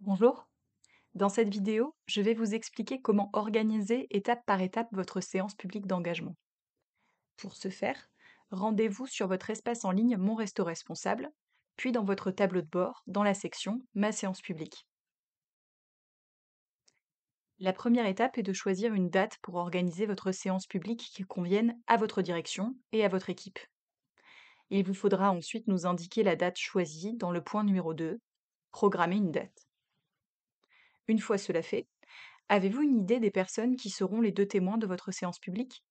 Bonjour, dans cette vidéo, je vais vous expliquer comment organiser étape par étape votre séance publique d'engagement. Pour ce faire, rendez-vous sur votre espace en ligne Mon Resto Responsable, puis dans votre tableau de bord, dans la section Ma séance publique. La première étape est de choisir une date pour organiser votre séance publique qui convienne à votre direction et à votre équipe. Il vous faudra ensuite nous indiquer la date choisie dans le point numéro 2, Programmer une date. Une fois cela fait, avez-vous une idée des personnes qui seront les deux témoins de votre séance publique?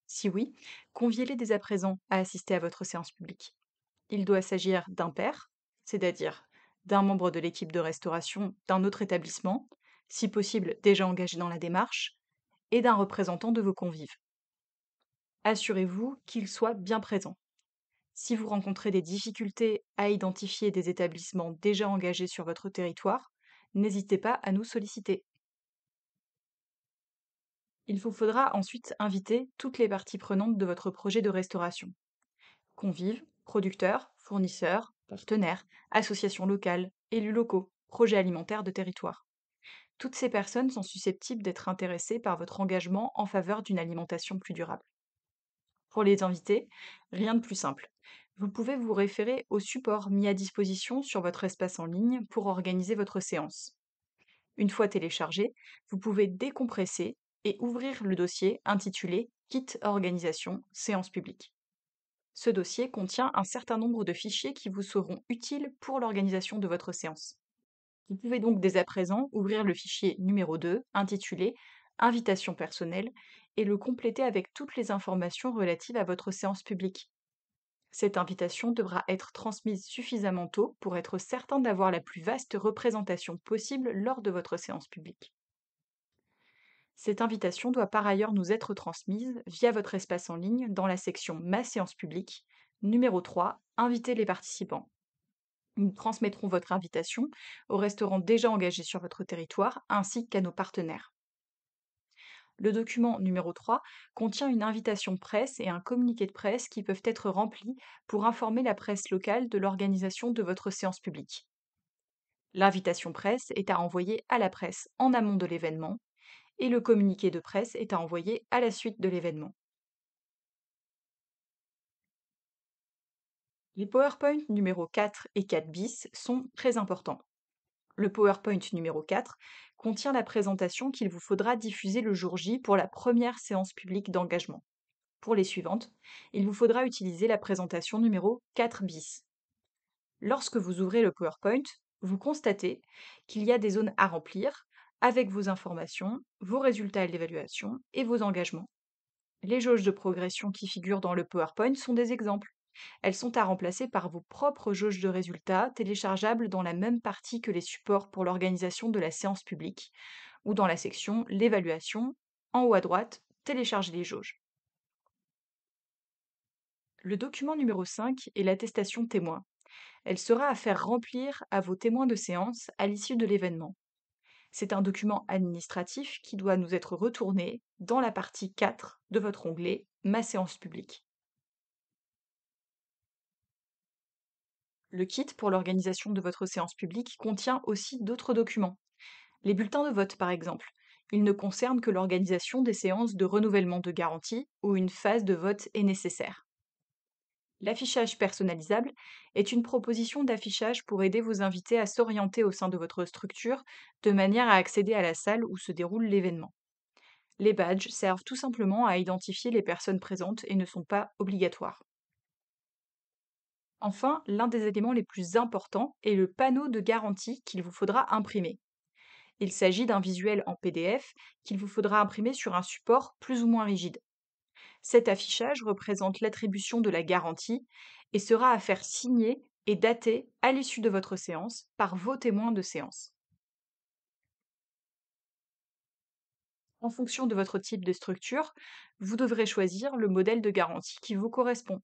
Si oui, conviez-les dès à présent à assister à votre séance publique. Il doit s'agir d'un pair, c'est-à-dire d'un membre de l'équipe de restauration d'un autre établissement, si possible déjà engagé dans la démarche, et d'un représentant de vos convives. Assurez-vous qu'il soit bien présent. Si vous rencontrez des difficultés à identifier des établissements déjà engagés sur votre territoire, n'hésitez pas à nous solliciter. Il vous faudra ensuite inviter toutes les parties prenantes de votre projet de restauration. Convives, producteurs, fournisseurs, partenaires, associations locales, élus locaux, projets alimentaires de territoire. Toutes ces personnes sont susceptibles d'être intéressées par votre engagement en faveur d'une alimentation plus durable. Pour les inviter, rien de plus simple. Vous pouvez vous référer au support mis à disposition sur votre espace en ligne pour organiser votre séance. Une fois téléchargé, vous pouvez décompresser et ouvrir le dossier intitulé Kit organisation séance publique. Ce dossier contient un certain nombre de fichiers qui vous seront utiles pour l'organisation de votre séance. Vous pouvez donc dès à présent ouvrir le fichier numéro 2 intitulé Invitation personnelle et le compléter avec toutes les informations relatives à votre séance publique. Cette invitation devra être transmise suffisamment tôt pour être certain d'avoir la plus vaste représentation possible lors de votre séance publique. Cette invitation doit par ailleurs nous être transmise via votre espace en ligne dans la section Ma séance publique, numéro 3, Inviter les participants. Nous transmettrons votre invitation aux restaurants déjà engagés sur votre territoire ainsi qu'à nos partenaires. Le document numéro 3 contient une invitation presse et un communiqué de presse qui peuvent être remplis pour informer la presse locale de l'organisation de votre séance publique. L'invitation presse est à envoyer à la presse en amont de l'événement et le communiqué de presse est à envoyer à la suite de l'événement. Les PowerPoint numéro 4 et 4 bis sont très importants. Le PowerPoint numéro 4 contient la présentation qu'il vous faudra diffuser le jour J pour la première séance publique d'engagement. Pour les suivantes, il vous faudra utiliser la présentation numéro 4 bis. Lorsque vous ouvrez le PowerPoint, vous constatez qu'il y a des zones à remplir avec vos informations, vos résultats d'évaluation et vos engagements. Les jauges de progression qui figurent dans le PowerPoint sont des exemples. Elles sont à remplacer par vos propres jauges de résultats téléchargeables dans la même partie que les supports pour l'organisation de la séance publique ou dans la section L'évaluation, en haut à droite, Télécharger les jauges. Le document numéro 5 est l'attestation témoin. Elle sera à faire remplir à vos témoins de séance à l'issue de l'événement. C'est un document administratif qui doit nous être retourné dans la partie 4 de votre onglet Ma séance publique. Le kit pour l'organisation de votre séance publique contient aussi d'autres documents. Les bulletins de vote, par exemple. Ils ne concernent que l'organisation des séances de renouvellement de garantie où une phase de vote est nécessaire. L'affichage personnalisable est une proposition d'affichage pour aider vos invités à s'orienter au sein de votre structure de manière à accéder à la salle où se déroule l'événement. Les badges servent tout simplement à identifier les personnes présentes et ne sont pas obligatoires. Enfin, l'un des éléments les plus importants est le panneau de garantie qu'il vous faudra imprimer. Il s'agit d'un visuel en PDF qu'il vous faudra imprimer sur un support plus ou moins rigide. Cet affichage représente l'attribution de la garantie et sera à faire signer et dater à l'issue de votre séance par vos témoins de séance. En fonction de votre type de structure, vous devrez choisir le modèle de garantie qui vous correspond.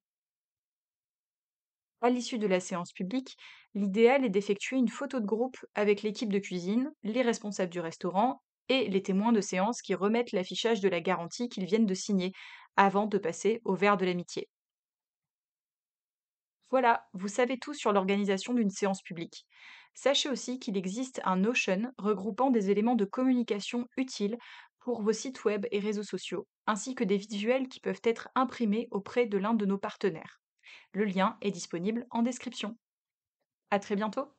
À l'issue de la séance publique, l'idéal est d'effectuer une photo de groupe avec l'équipe de cuisine, les responsables du restaurant et les témoins de séance qui remettent l'affichage de la garantie qu'ils viennent de signer avant de passer au verre de l'amitié. Voilà, vous savez tout sur l'organisation d'une séance publique. Sachez aussi qu'il existe un Notion regroupant des éléments de communication utiles pour vos sites web et réseaux sociaux, ainsi que des visuels qui peuvent être imprimés auprès de l'un de nos partenaires. Le lien est disponible en description. À très bientôt!